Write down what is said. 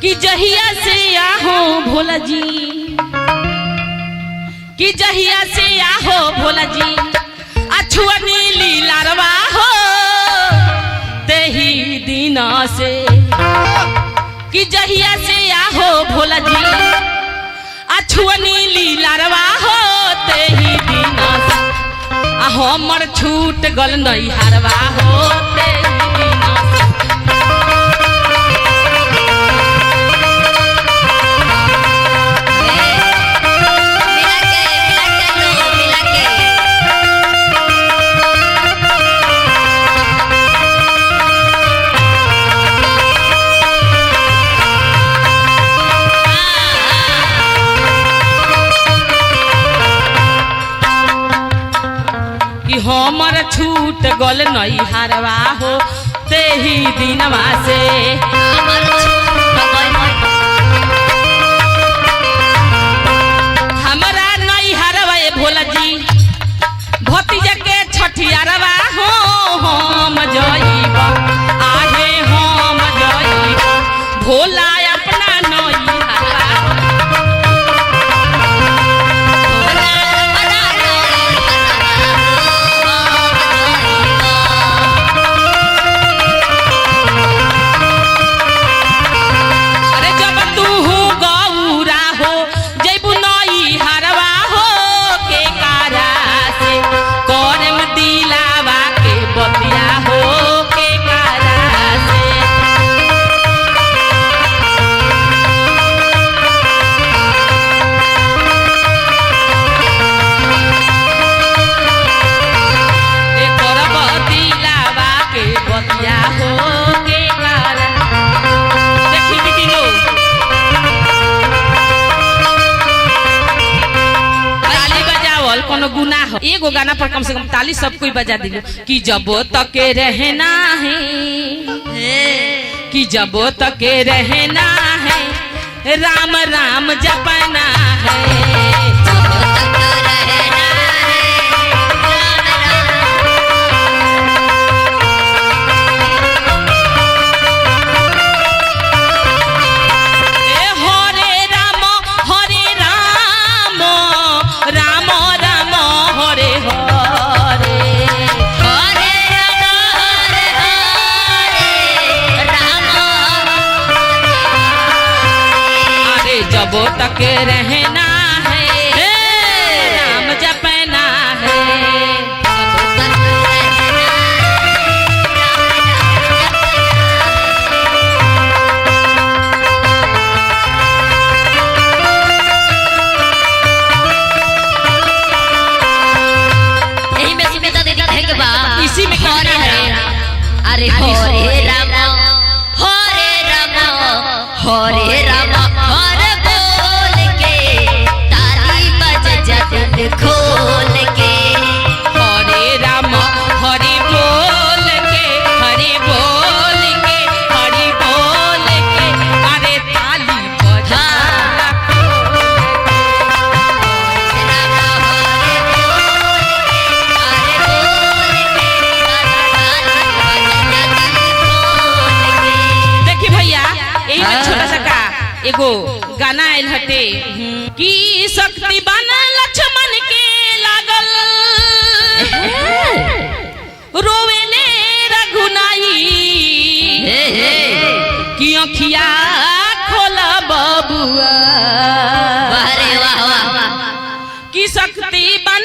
कि जहिया से आहो भोला जी, कि जहिया से आहो भोला जी अछुआ नीली लारवा हो तेही दीना से, कि जहिया से आहो भोला जी अछुआ नीली लारवा हो तेही दीना से हमर छूट गल नहीं हारवा हो तेही दीना से। हमर छूट गल नहीं हारवा हो तेही दिनवा से, हमरा नहीं हारवा भोला जी भतीजा के छठियारवा हो हम जइब आहे हम जइब भोला अपना नहीं हारवा। एगो गाना पर कम से कम ताली सब कोई बजा दिलो कि जब तक रहना है, कि जब तक रहना है राम राम जपना है, जब तक रहना है राम जपना है। यही में सुनीता दीदी कहेंगे बा इसी में हरे अरे हरे राम हरे राम हरे राम खोल के हरे राम हरि बोल के हरि बोल के हरि बोल के अरे ताली बजा देखी भैया यही में छोटा सा का एगो गाना आयल हटे कि शक्ति बना लक्ष्मण के लागल रोवेले रघुनाई कि अखिया खोला बबुआ वाह रे वाह वाह कि शक्ति बन